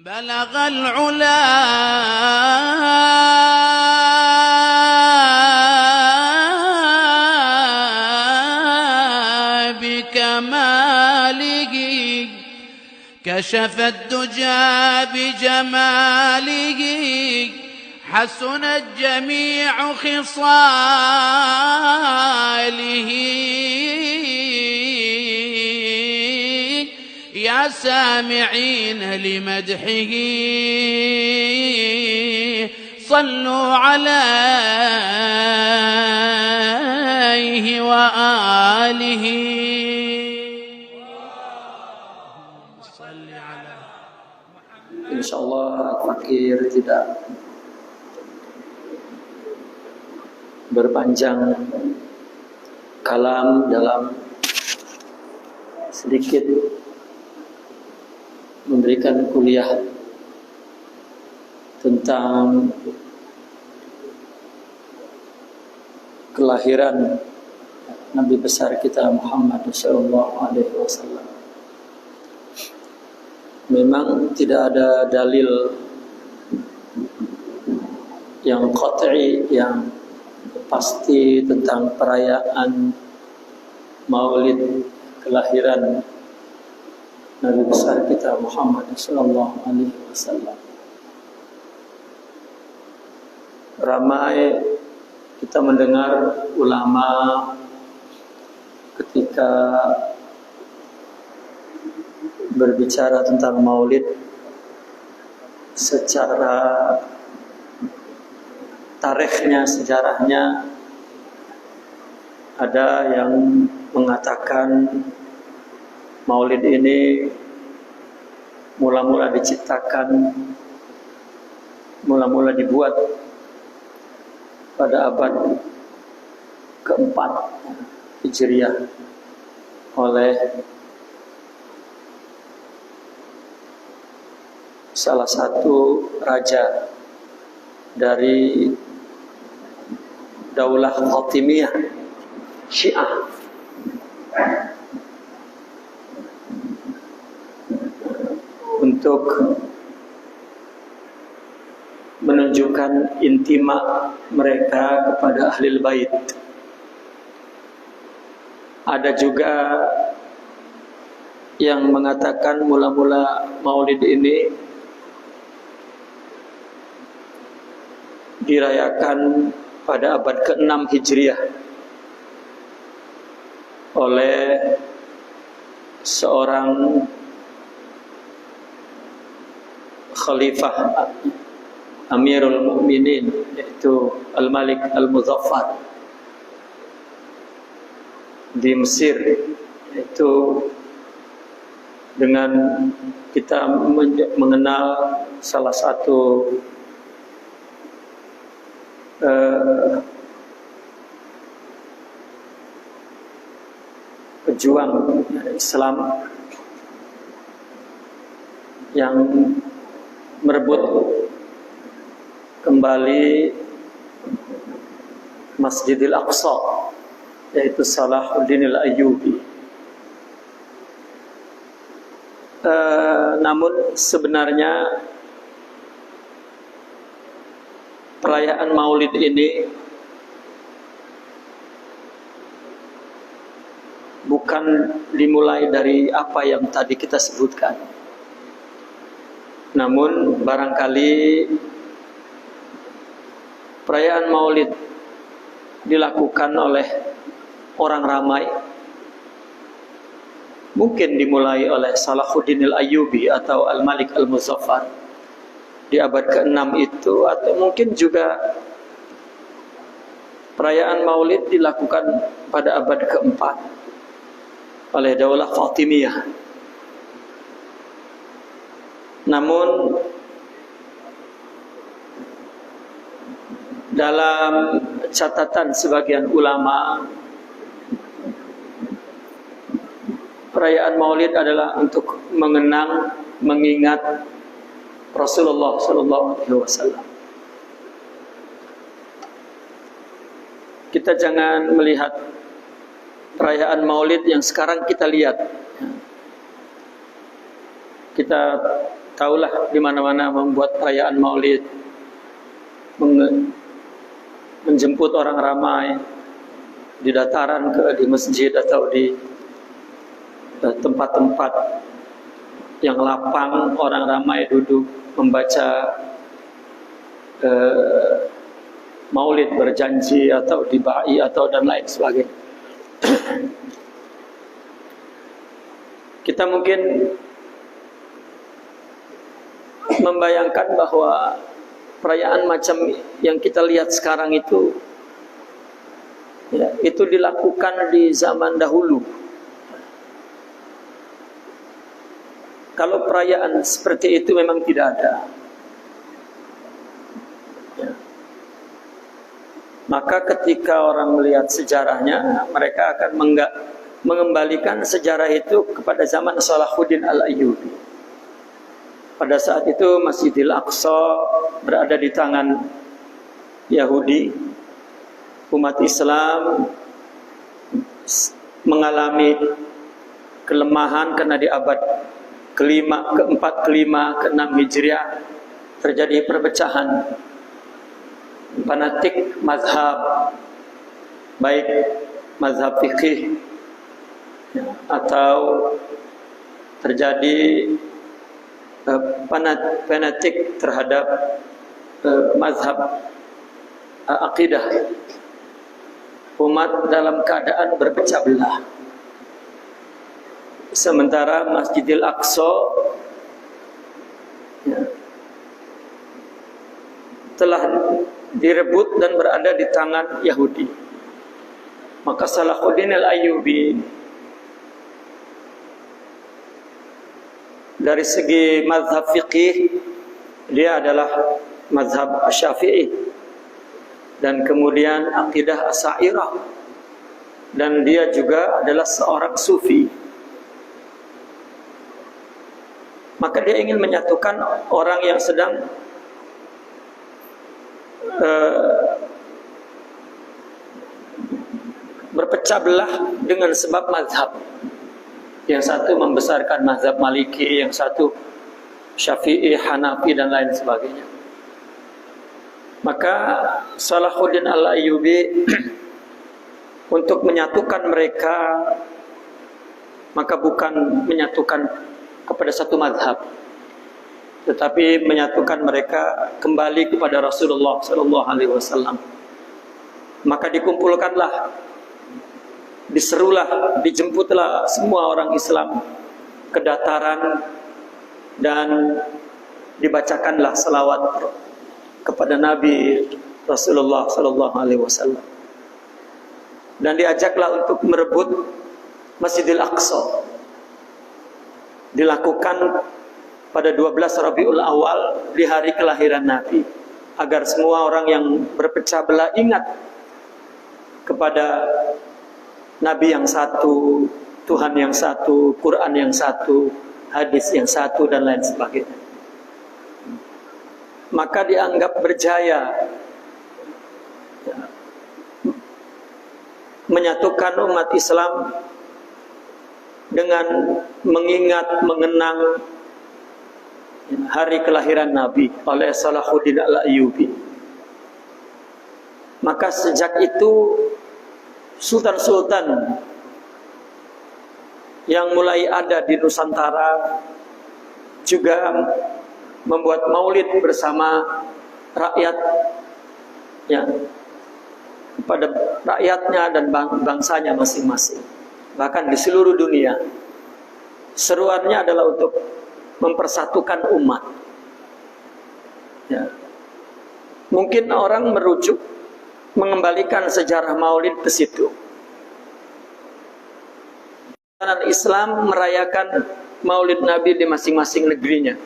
بلغ العلا بكماله كشف الدجى بجماله حسنت جميع خصاله يا سامعين لمدحه صلوا عليه وآله Insyaallah fakir tidak berpanjang kalam dalam sedikit memberikan kuliah tentang kelahiran Nabi besar kita Muhammad sallallahu alaihi wasallam. Memang tidak ada dalil yang qat'i, yang pasti tentang perayaan Maulid kelahiran Nabi besar kita Muhammad sallallahu alaihi wasallam. Ramai kita mendengar ulama ketika berbicara tentang Maulid secara tarikhnya, sejarahnya, ada yang mengatakan Maulid ini mula-mula diciptakan, mula-mula dibuat pada abad keempat Hijriah oleh salah satu raja dari Daulah Fatimiyah Syiah. Untuk menunjukkan intima mereka kepada Ahlul Bait. Ada juga yang mengatakan mula-mula Maulid ini dirayakan pada abad ke-6 Hijriah oleh seorang Khalifah Amirul Mukminin, yaitu Al-Malik Al-Muzaffar di Mesir. Itu dengan kita mengenal salah satu pejuang Islam yang merebut kembali Masjidil Aqsa, yaitu Salahuddin Al-Ayyubi. Namun sebenarnya perayaan Maulid ini bukan dimulai dari apa yang tadi kita sebutkan. Namun barangkali perayaan Maulid dilakukan oleh orang ramai, mungkin dimulai oleh Salahuddin Al-Ayyubi atau Al-Malik Al-Muzaffar di abad ke-6 itu, atau mungkin juga perayaan Maulid dilakukan pada abad ke-4 oleh Daulah Fatimiyah. Namun dalam catatan sebagian ulama, perayaan Maulid adalah untuk mengenang, mengingat Rasulullah sallallahu alaihi wasallam. Kita jangan melihat perayaan Maulid yang sekarang kita lihat. Kita tahulah di mana-mana membuat perayaan Maulid, menjemput orang ramai di dataran, di masjid atau di tempat-tempat yang lapang, orang ramai duduk membaca Maulid, berjanji atau dibai atau dan lain sebagainya. Kita mungkin membayangkan bahwa perayaan macam yang kita lihat sekarang itu, ya, itu dilakukan di zaman dahulu. Kalau perayaan seperti itu memang tidak ada, ya. Maka ketika orang melihat sejarahnya, mereka akan mengembalikan sejarah itu kepada zaman Salahuddin Al-Ayyubi. Pada saat itu Masjidil Aqsa berada di tangan Yahudi. Umat Islam mengalami kelemahan karena di abad kelima, keempat, kelima, keenam Hijriah terjadi perpecahan fanatik mazhab, baik mazhab fikih atau terjadi fanatik terhadap mazhab akidah. Umat dalam keadaan berpecah belah. Sementara Masjidil Aqsa, ya, telah direbut dan berada di tangan Yahudi. Maka Salahuddin Al-Ayyubi dari segi mazhab fiqih, dia adalah mazhab Syafi'i, dan kemudian akidah Asy'ariyah, dan dia juga adalah seorang sufi. Maka dia ingin menyatukan orang yang sedang berpecah belah dengan sebab mazhab. Yang satu membesarkan mazhab Maliki, yang satu Syafi'i, Hanafi dan lain sebagainya. Maka Salahuddin Al-Ayyubi untuk menyatukan mereka, maka bukan menyatukan kepada satu mazhab, tetapi menyatukan mereka kembali kepada Rasulullah SAW. Maka dikumpulkanlah, diserulah, dijemputlah semua orang Islam ke dataran dan dibacakanlah salawat kepada Nabi Rasulullah SAW. Dan diajaklah untuk merebut Masjidil Aqsa. Dilakukan pada 12 Rabiul Awal di hari kelahiran Nabi, agar semua orang yang berpecah belah ingat kepada Nabi yang satu, Tuhan yang satu, Quran yang satu, hadis yang satu dan lain sebagainya. Maka dianggap berjaya menyatukan umat Islam dengan mengingat, mengenang hari kelahiran Nabi oleh Salahuddin Al-Ayyubi. Maka sejak itu sultan-sultan yang mulai ada di Nusantara juga membuat maulid bersama rakyat, ya, kepada rakyatnya dan bangsanya masing-masing, bahkan di seluruh dunia. Seruannya adalah untuk mempersatukan umat, ya. Mungkin orang merujuk, mengembalikan sejarah maulid ke situ. Islam merayakan maulid Nabi di masing-masing negerinya,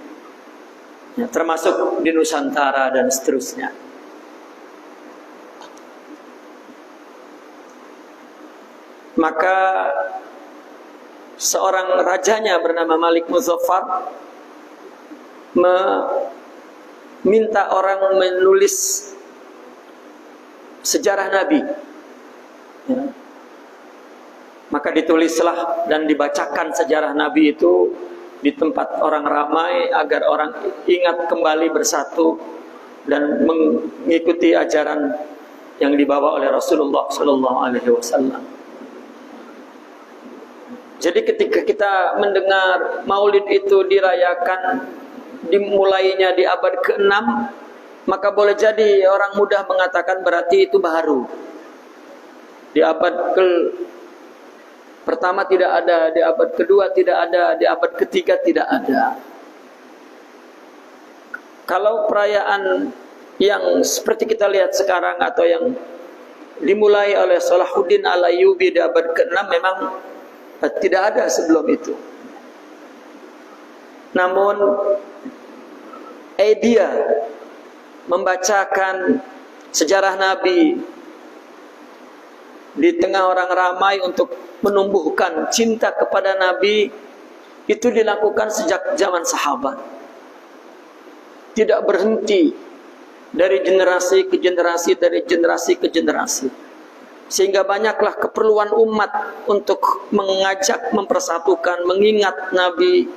ya, termasuk di Nusantara dan seterusnya. Maka seorang rajanya bernama Malik Muzaffar meminta orang menulis sejarah Nabi, ya. Maka ditulislah dan dibacakan sejarah Nabi itu di tempat orang ramai agar orang ingat kembali bersatu dan mengikuti ajaran yang dibawa oleh Rasulullah sallallahu alaihi wasallam. Jadi ketika kita mendengar Maulid itu dirayakan dimulainya di abad ke-6, maka boleh jadi orang mudah mengatakan berarti itu baru. Di abad pertama tidak ada, di abad kedua tidak ada, di abad ketiga tidak ada. Kalau perayaan yang seperti kita lihat sekarang atau yang dimulai oleh Salahuddin Al-Ayyubi di abad ke-6 memang tidak ada sebelum itu. Namun idea membacakan sejarah Nabi di tengah orang ramai untuk menumbuhkan cinta kepada Nabi itu dilakukan sejak zaman sahabat. Tidak berhenti dari generasi ke generasi, dari generasi ke generasi. Sehingga banyaklah keperluan umat untuk mengajak, mempersatukan, mengingat Nabi.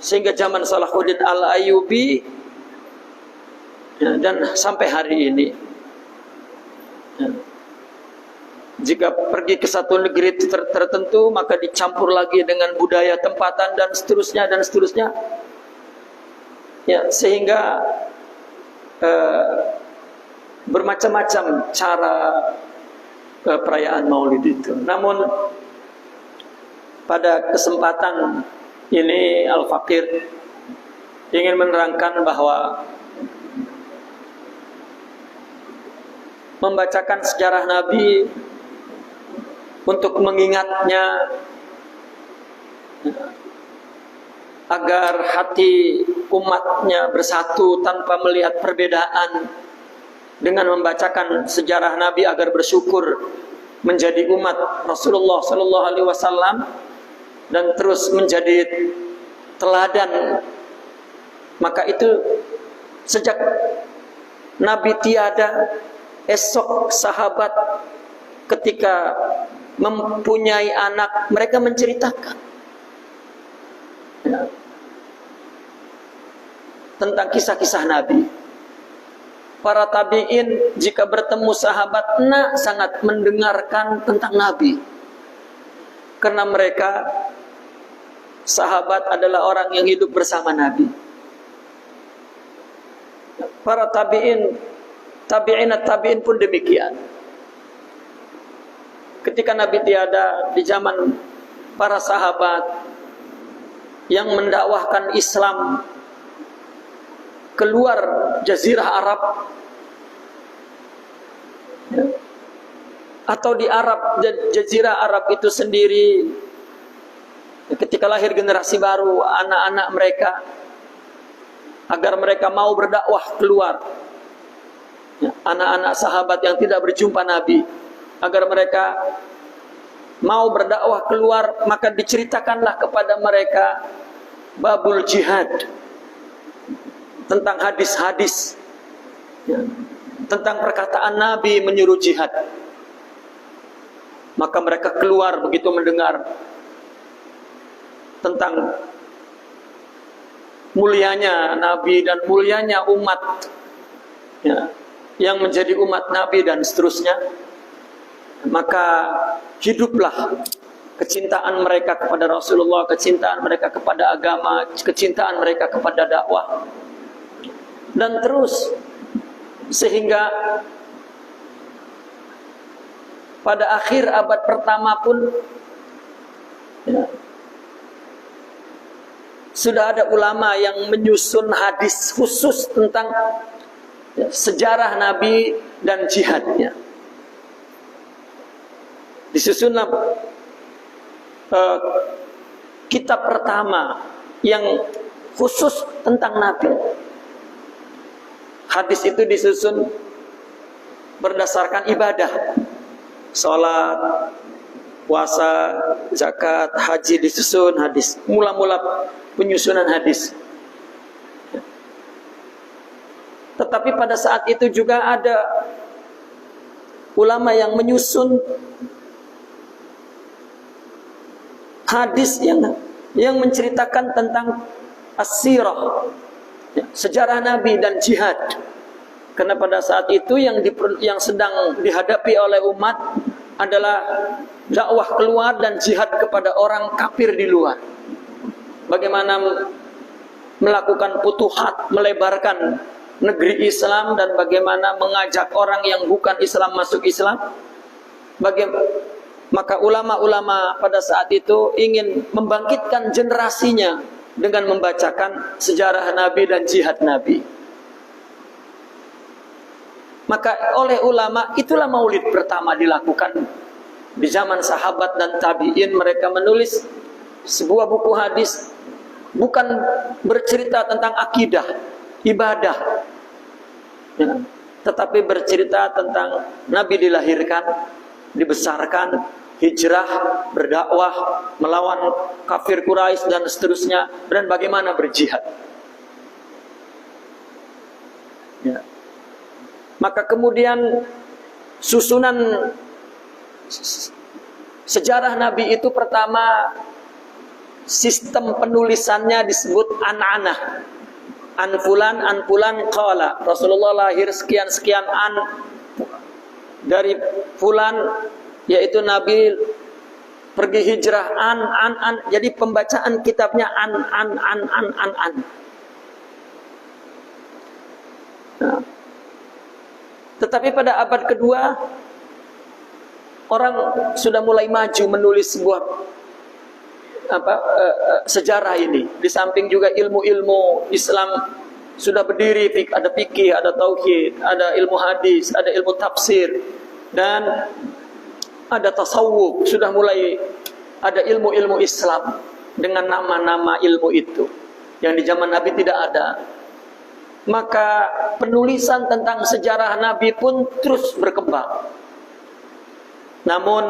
Sehingga zaman Salahuddin Al-Ayyubi dan sampai hari ini. Jika pergi ke satu negeri tertentu, maka dicampur lagi dengan budaya tempatan dan seterusnya dan seterusnya. Ya, sehingga bermacam-macam cara perayaan Maulid itu. Namun pada kesempatan ini Al-Fakir ingin menerangkan bahwa membacakan sejarah Nabi untuk mengingatnya agar hati umatnya bersatu tanpa melihat perbedaan, dengan membacakan sejarah Nabi agar bersyukur menjadi umat Rasulullah sallallahu alaihi wasallam dan terus menjadi teladan. Maka itu sejak Nabi tiada, esok sahabat ketika mempunyai anak mereka menceritakan tentang kisah-kisah Nabi. Para tabi'in jika bertemu sahabat sangat mendengarkan tentang Nabi. Karena mereka sahabat adalah orang yang hidup bersama Nabi. Para tabi'in pun demikian. Ketika Nabi tiada, di zaman para sahabat yang mendakwahkan Islam keluar Jazirah Arab atau di Jazirah Arab itu sendiri, ketika lahir generasi baru anak-anak mereka, agar mereka mau berdakwah keluar, anak-anak sahabat yang tidak berjumpa Nabi, agar mereka mau berdakwah keluar, maka diceritakanlah kepada mereka babul jihad, tentang hadis-hadis, tentang perkataan Nabi menyuruh jihad. Maka mereka keluar begitu mendengar tentang mulianya Nabi dan mulianya umat yang menjadi umat Nabi dan seterusnya. Maka hiduplah kecintaan mereka kepada Rasulullah, kecintaan mereka kepada agama, kecintaan mereka kepada dakwah. Dan terus sehingga pada akhir abad pertama pun sudah ada ulama yang menyusun hadis khusus tentang sejarah Nabi dan jihadnya. Disusunlah kitab pertama yang khusus tentang Nabi. Hadis itu disusun berdasarkan ibadah, sholat, puasa, zakat, haji, disusun hadis. Mula-mula penyusunan hadis. Tetapi pada saat itu juga ada ulama yang menyusun hadis yang yang menceritakan tentang as-sirah, sejarah Nabi dan jihad. Karena pada saat itu yang sedang dihadapi oleh umat adalah dakwah keluar dan jihad kepada orang kafir di luar. Bagaimana melakukan futuhat, melebarkan negeri Islam, dan bagaimana mengajak orang yang bukan Islam masuk Islam. Maka ulama-ulama pada saat itu ingin membangkitkan generasinya dengan membacakan sejarah Nabi dan jihad Nabi. Maka oleh ulama itulah maulid pertama dilakukan di zaman sahabat dan tabi'in. Mereka menulis sebuah buku hadis, bukan bercerita tentang akidah, ibadah, ya, tetapi bercerita tentang Nabi dilahirkan, dibesarkan, hijrah, berdakwah, melawan kafir Quraisy dan seterusnya, dan bagaimana berjihad. Ya. Maka kemudian susunan sejarah Nabi itu pertama, sistem penulisannya disebut an-anah. An fulan qala. Rasulullah lahir sekian-sekian dari fulan, yaitu Nabi pergi hijrah an. Jadi pembacaan kitabnya an. Nah. Tetapi pada abad kedua orang sudah mulai maju menulis sebuah sejarah ini. Di samping juga ilmu-ilmu Islam sudah berdiri, ada fikih, ada tauhid, ada ilmu hadis, ada ilmu tafsir, dan ada tasawuf. Sudah mulai ada ilmu-ilmu Islam dengan nama-nama ilmu itu yang di zaman Nabi tidak ada. Maka penulisan tentang sejarah Nabi pun terus berkembang. Namun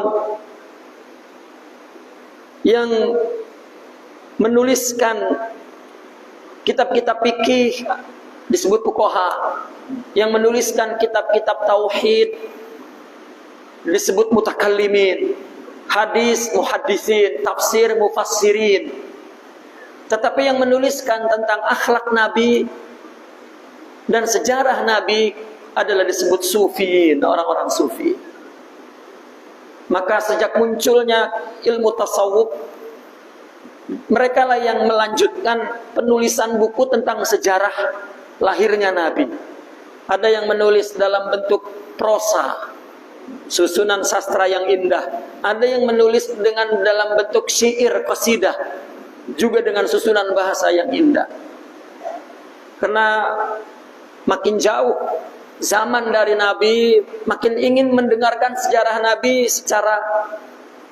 yang menuliskan kitab-kitab fikih disebut fuqaha, yang menuliskan kitab-kitab tauhid disebut mutakallimin, hadis muhaddisin, tafsir mufassirin. Tetapi yang menuliskan tentang akhlak Nabi dan sejarah Nabi adalah disebut sufiin, orang-orang sufi. Maka sejak munculnya ilmu tasawuf, mereka lah yang melanjutkan penulisan buku tentang sejarah lahirnya Nabi. Ada yang menulis dalam bentuk prosa, susunan sastra yang indah. Ada yang menulis dalam bentuk syair, qasidah, juga dengan susunan bahasa yang indah. Karena makin jauh zaman dari Nabi, makin ingin mendengarkan sejarah Nabi secara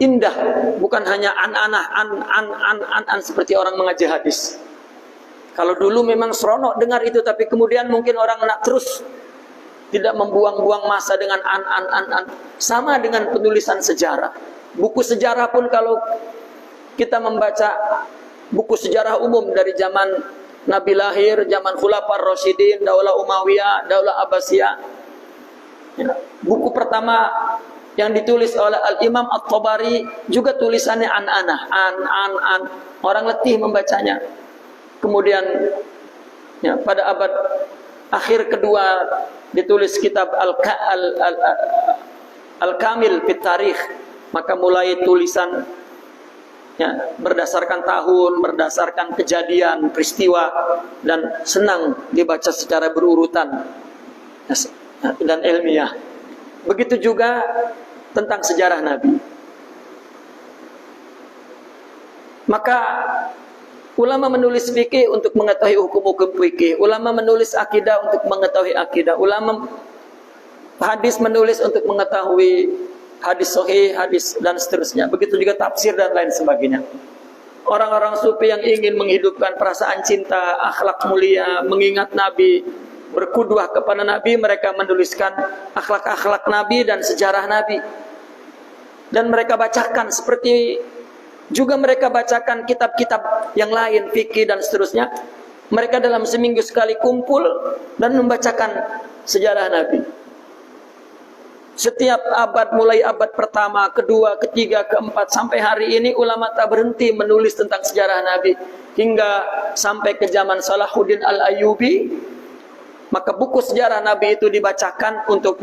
indah, bukan hanya an seperti orang mengaji hadis. Kalau dulu memang seronok dengar itu, tapi kemudian mungkin orang nak terus, tidak membuang-buang masa dengan an. Sama dengan penulisan sejarah. Buku sejarah pun kalau kita membaca buku sejarah umum dari zaman Nabi lahir, zaman Khulafaur Rasyidin, Daulah Umayyah, Daulah Abbasiyah. Ya. Buku pertama yang ditulis oleh Al-Imam At-Tabari juga tulisannya an. Orang letih membacanya. Kemudian ya, pada abad akhir kedua ditulis kitab Al-Kamil fit Tarikh. Maka mulai tulisan ya, berdasarkan tahun, berdasarkan kejadian, peristiwa, dan senang dibaca secara berurutan dan ilmiah. Begitu juga tentang sejarah Nabi. Maka ulama menulis fikih untuk mengetahui hukum-hukum fikih, ulama menulis akidah untuk mengetahui akidah, ulama hadis menulis untuk mengetahui hadis sahih, hadis dan seterusnya. Begitu juga tafsir dan lain sebagainya. Orang-orang sufi yang ingin menghidupkan perasaan cinta, akhlak mulia, mengingat Nabi, berkudwah kepada Nabi, mereka menuliskan akhlak-akhlak Nabi dan sejarah Nabi. Dan mereka bacakan, seperti juga mereka bacakan kitab-kitab yang lain, fikih dan seterusnya. Mereka dalam seminggu sekali kumpul dan membacakan sejarah Nabi. Setiap abad, mulai abad pertama, kedua, ketiga, keempat, sampai hari ini ulama tak berhenti menulis tentang sejarah Nabi. Hingga sampai ke zaman Salahuddin Al-Ayyubi, maka buku sejarah Nabi itu dibacakan untuk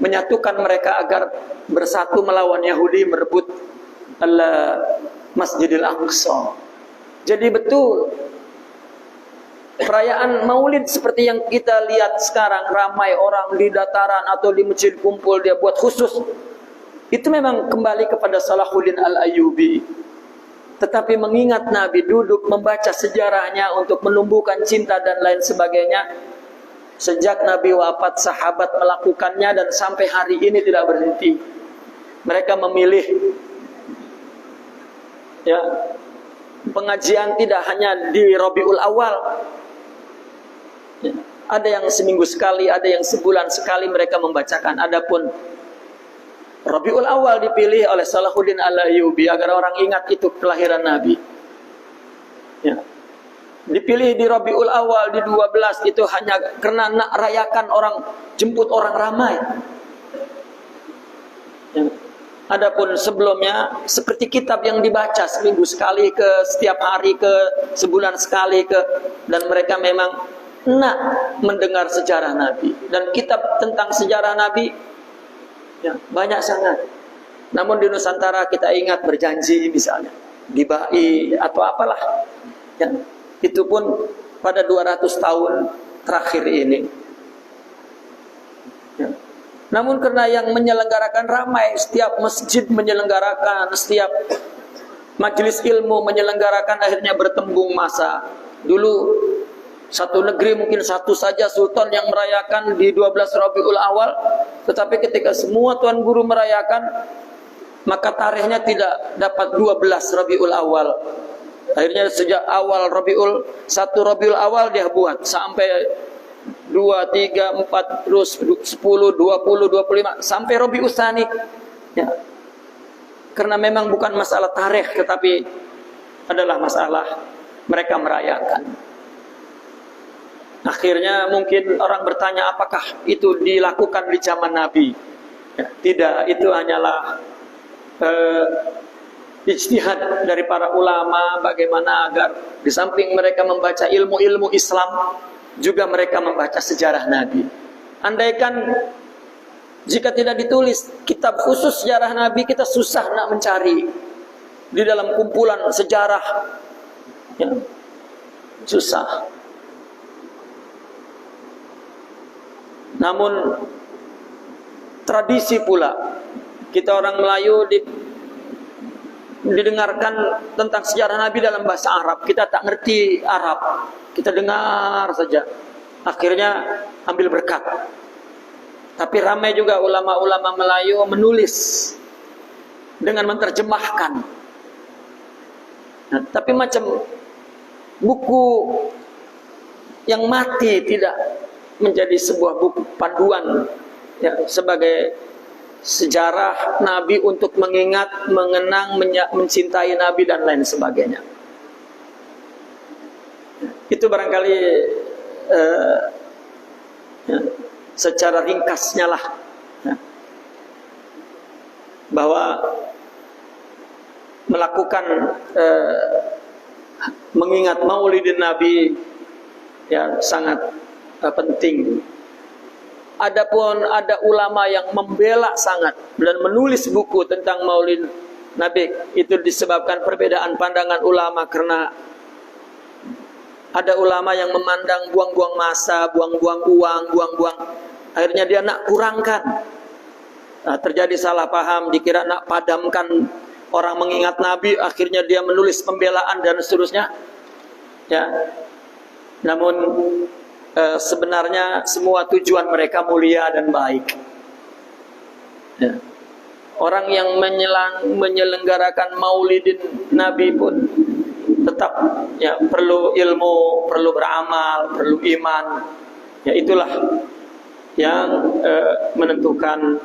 menyatukan mereka agar bersatu melawan Yahudi merebut Masjidil Aqsa. Jadi betul, perayaan Maulid seperti yang kita lihat sekarang, ramai orang di dataran atau di masjid kumpul, dia buat khusus. Itu memang kembali kepada Salahuddin Al-Ayyubi. Tetapi mengingat Nabi, duduk membaca sejarahnya untuk menumbuhkan cinta dan lain sebagainya. Sejak Nabi wafat, sahabat melakukannya dan sampai hari ini tidak berhenti. Mereka memilih pengajian tidak hanya di Rabiul Awal. Ada yang seminggu sekali, ada yang sebulan sekali mereka membacakan. Adapun Rabiul Awal dipilih oleh Salahuddin Al-Ayyubi agar orang ingat itu kelahiran Nabi. Dipilih di Rabiul Awal di 12 itu hanya karena nak rayakan orang, jemput orang ramai. Adapun sebelumnya seperti kitab yang dibaca seminggu sekali ke, setiap hari ke, sebulan sekali ke, dan mereka memang nak mendengar sejarah Nabi. Dan kitab tentang sejarah Nabi banyak sangat. Namun di Nusantara kita ingat berjanji misalnya di BAI atau apalah. Itu pun pada 200 tahun terakhir ini. Namun karena yang menyelenggarakan ramai, setiap masjid menyelenggarakan, setiap majelis ilmu menyelenggarakan, akhirnya bertembung masa. Dulu satu negeri mungkin satu saja sultan yang merayakan di 12 Rabiul Awal, tetapi ketika semua tuan guru merayakan, maka tarikhnya tidak dapat 12 Rabiul Awal. Akhirnya sejak awal Rabiul 1 Rabiul Awal dia buat sampai 2, 3, 4 terus 10, 20, 25 sampai Rabiul Tsani. Karena memang bukan masalah tarikh, tetapi adalah masalah mereka merayakan. Akhirnya mungkin orang bertanya, apakah itu dilakukan di zaman Nabi? Tidak, itu hanyalah ijtihad dari para ulama bagaimana agar di samping mereka membaca ilmu-ilmu Islam, juga mereka membaca sejarah Nabi. Andaikan jika tidak ditulis kitab khusus sejarah Nabi, kita susah nak mencari di dalam kumpulan sejarah. Susah. Namun tradisi pula, kita orang Melayu didengarkan tentang sejarah Nabi dalam bahasa Arab. Kita tak ngerti Arab, kita dengar saja, akhirnya ambil berkat. Tapi ramai juga ulama-ulama Melayu menulis dengan menerjemahkan. Tapi macam buku yang mati, tidak menjadi sebuah buku panduan sebagai sejarah Nabi untuk mengingat, mengenang, mencintai Nabi dan lain sebagainya. Itu barangkali secara ringkasnya lah, bahwa melakukan mengingat Maulidin Nabi sangat penting. Adapun ada ulama yang membela sangat dan menulis buku tentang Maulid Nabi, itu disebabkan perbedaan pandangan ulama. Karena ada ulama yang memandang buang-buang masa, buang-buang uang, buang-buang, akhirnya dia nak kurangkan. Terjadi salah paham, dikira nak padamkan orang mengingat Nabi, akhirnya dia menulis pembelaan dan seterusnya. Namun sebenarnya semua tujuan mereka mulia dan baik. Orang yang menyelenggarakan Maulidin Nabi pun tetap perlu ilmu, perlu beramal, perlu iman. Itulah yang menentukan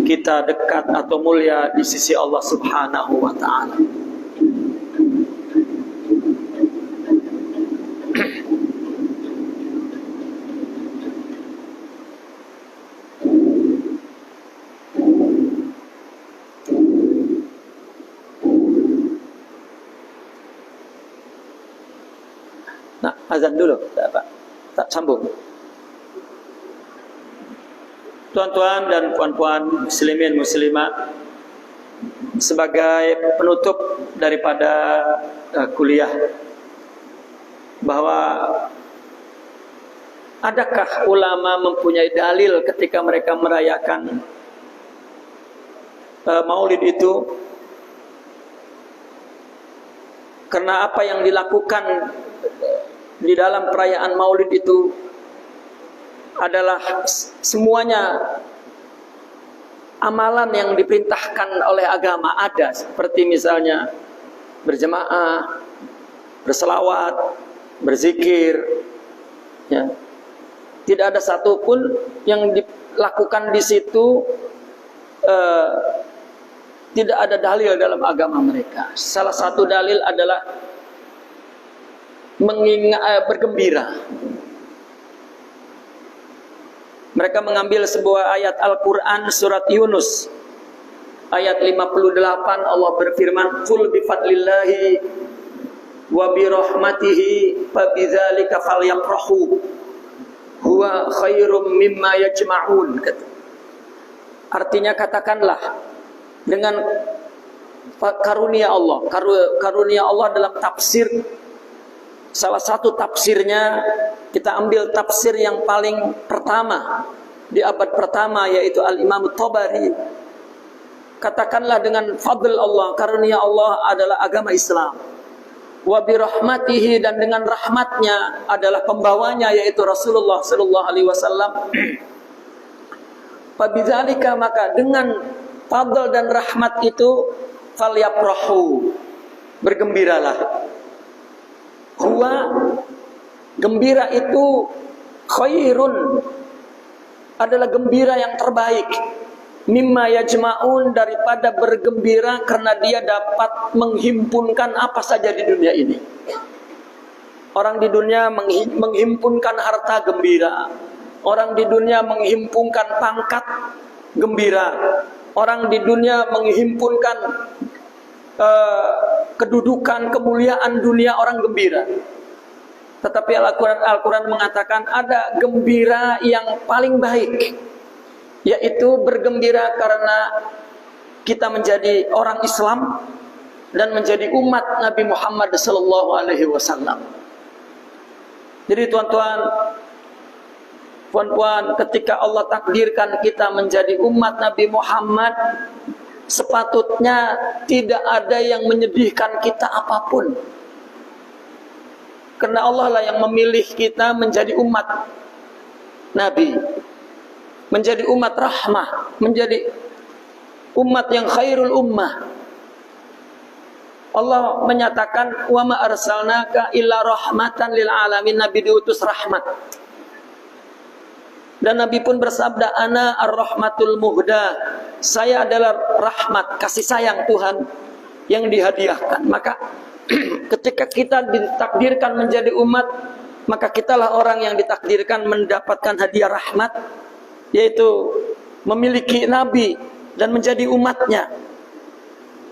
kita dekat atau mulia di sisi Allah Subhanahu wa ta'ala. Azan dulu, Pak. Tak sambung. Tuan-tuan dan puan-puan muslimin muslimat, sebagai penutup daripada kuliah, bahwa adakah ulama mempunyai dalil ketika mereka merayakan Maulid itu? Karena apa yang dilakukan di dalam perayaan Maulid itu adalah semuanya amalan yang diperintahkan oleh agama ada, seperti misalnya berjemaah, berselawat, berzikir, ya. Tidak ada satupun yang dilakukan di situ tidak ada dalil dalam agama mereka. Salah satu dalil adalah bergembira. Mereka mengambil sebuah ayat Al-Quran surat Yunus ayat 58. Allah berfirman, "Qul bifadlillahi wa birahmatihi fabidzalika falyafrahu huwa khairum mimma yajma'un." Artinya, katakanlah, dengan karunia Allah. Karunia Allah dalam tafsir, salah satu tafsirnya kita ambil tafsir yang paling pertama di abad pertama, yaitu Al-Imam Tabari. Katakanlah, dengan fadl Allah, karunia Allah adalah agama Islam. Wa birahmatihi, dan dengan rahmatnya adalah pembawanya, yaitu Rasulullah sallallahu alaihi wasallam. Fabidzalika, maka dengan fadl dan rahmat itu, falyafrahu, bergembiralah. Huwa, gembira itu, khairun, adalah gembira yang terbaik, mimma yajma'un, daripada bergembira karena dia dapat menghimpunkan apa saja di dunia ini. Orang di dunia menghimpunkan harta, gembira. Orang di dunia menghimpunkan pangkat, gembira. Orang di dunia menghimpunkan kedudukan, kemuliaan dunia, orang gembira. Tetapi Al-Quran mengatakan ada gembira yang paling baik, yaitu bergembira karena kita menjadi orang Islam dan menjadi umat Nabi Muhammad sallallahu alaihi wasallam. Jadi tuan-tuan, puan-puan, ketika Allah takdirkan kita menjadi umat Nabi Muhammad, sepatutnya tidak ada yang menyedihkan kita apapun. Karena Allah lah yang memilih kita menjadi umat Nabi, menjadi umat rahmah, menjadi umat yang khairul ummah. Allah menyatakan, wa ma arsalnaka illa rahmatan lil alamin. Nabi diutus rahmat. Dan Nabi pun bersabda, ana ar-rahmatul muhda. Saya adalah rahmat, kasih sayang Tuhan yang dihadiahkan. Maka ketika kita ditakdirkan menjadi umat, maka kitalah orang yang ditakdirkan mendapatkan hadiah rahmat, yaitu memiliki Nabi dan menjadi umatnya,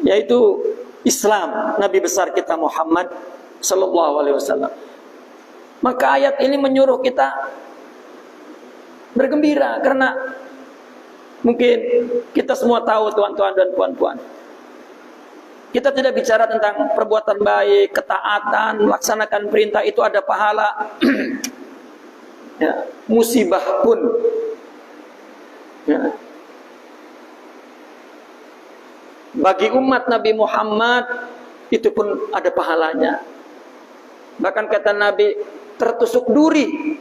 yaitu Islam, Nabi besar kita Muhammad sallallahu alaihi wasallam. Maka ayat ini menyuruh kita bergembira, karena mungkin kita semua tahu, tuan-tuan dan puan-puan, kita tidak bicara tentang perbuatan baik, ketaatan, melaksanakan perintah itu ada pahala. Ya, musibah pun, ya, bagi umat Nabi Muhammad itu pun ada pahalanya. Bahkan kata Nabi, tertusuk duri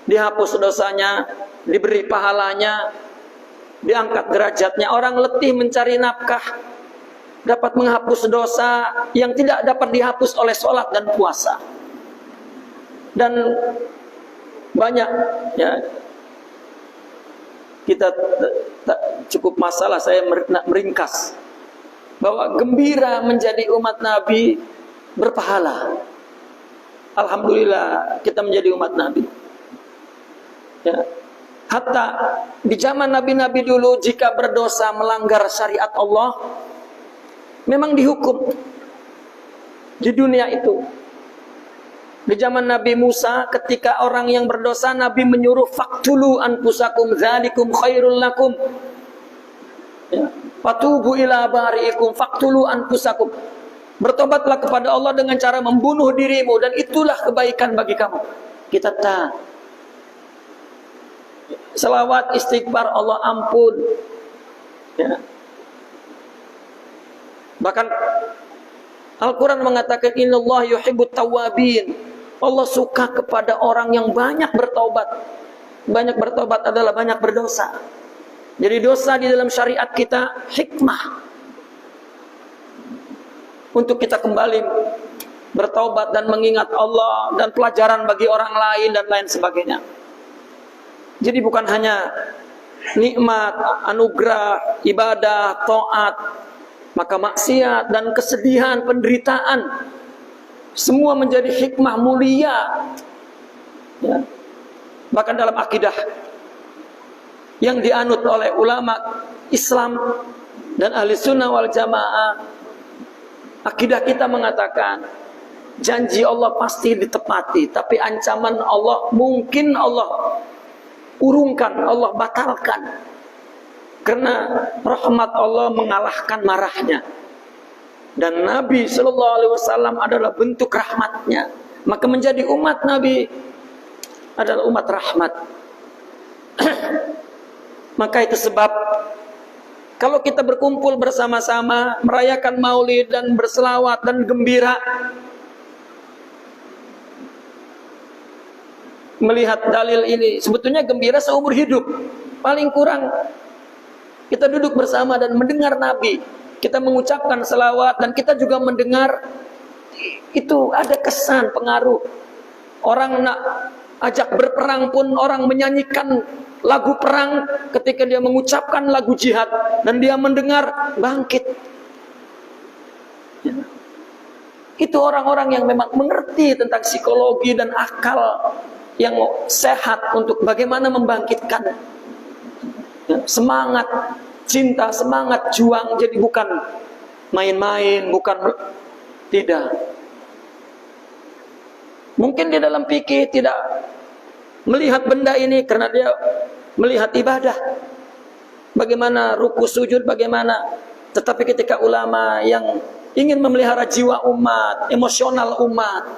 dihapus dosanya, diberi pahalanya, diangkat derajatnya. Orang letih mencari nafkah dapat menghapus dosa yang tidak dapat dihapus oleh sholat dan puasa. Dan banyak, ya, kita cukup masalah, saya meringkas bahwa gembira menjadi umat Nabi berpahala. Alhamdulillah kita menjadi umat Nabi. Ya. Hatta di zaman Nabi-Nabi dulu, jika berdosa melanggar syariat Allah, memang dihukum di dunia itu Di zaman Nabi Musa, ketika orang yang berdosa, Nabi menyuruh faqtulu anfusakum dzalikum khairul lakum. Ya. Fatubu ila bari'ikum faqtulu anfusakum. Bertobatlah kepada Allah dengan cara membunuh dirimu, dan itulah kebaikan bagi kamu. Kita taat. Selawat, istighfar, Allah ampun. Ya. Bahkan Al-Quran mengatakan innallaha yuhibbut tawwabin. Allah suka kepada orang yang banyak bertaubat. Banyak bertaubat adalah banyak berdosa. Jadi dosa di dalam syariat kita hikmah untuk kita kembali bertaubat dan mengingat Allah, dan pelajaran bagi orang lain dan lain sebagainya. Jadi bukan hanya nikmat, anugerah, ibadah, taat, maka maksiat dan kesedihan, penderitaan, semua menjadi hikmah mulia. Ya. Bahkan dalam akidah yang dianut oleh ulama Islam dan ahli sunnah wal jamaah, akidah kita mengatakan janji Allah pasti ditepati, tapi ancaman Allah mungkin Allah urungkan, Allah batalkan, karena rahmat Allah mengalahkan marahnya. Dan Nabi Sallallahu Alaihi Wasallam adalah bentuk rahmatnya. Maka menjadi umat Nabi adalah umat rahmat. Maka itu sebab kalau kita berkumpul bersama-sama merayakan maulid dan berselawat dan gembira, melihat dalil ini, sebetulnya gembira seumur hidup. Paling kurang kita duduk bersama dan mendengar Nabi, kita mengucapkan selawat, dan kita juga mendengar, itu ada kesan, pengaruh. Orang nak ajak berperang pun orang menyanyikan lagu perang ketika dia mengucapkan lagu jihad, dan dia mendengar, bangkit. Itu orang-orang yang memang mengerti tentang psikologi dan akal yang sehat untuk bagaimana membangkitkan semangat cinta, semangat juang. Jadi bukan main-main, bukan, tidak. Mungkin di dalam fikih tidak melihat benda ini karena dia melihat ibadah, bagaimana ruku sujud, bagaimana. Tetapi ketika ulama yang ingin memelihara jiwa umat, emosional umat,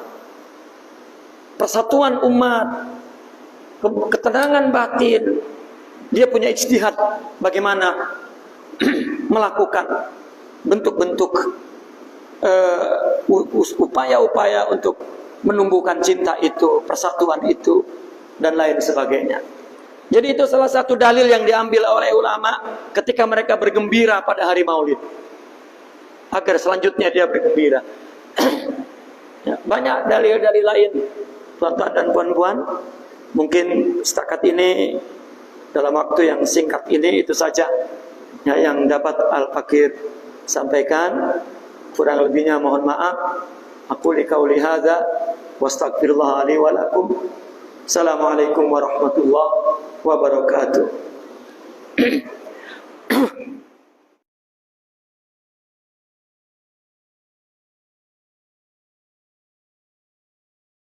persatuan umat, ketenangan batin, dia punya ijtihad bagaimana melakukan bentuk-bentuk upaya-upaya untuk menumbuhkan cinta itu, persatuan itu, dan lain sebagainya. Jadi itu salah satu dalil yang diambil oleh ulama ketika mereka bergembira pada hari Maulid, agar selanjutnya dia bergembira. Ya, banyak dalil-dalil lain, tuan-tuan dan puan-puan. Mungkin setakat ini, dalam waktu yang singkat ini, itu saja ya, yang dapat Al-Fakir sampaikan. Kurang lebihnya mohon maaf. Aku liqauli hadza wa astaghfirullah li wa lakum. Assalamualaikum warahmatullahi wabarakatuh.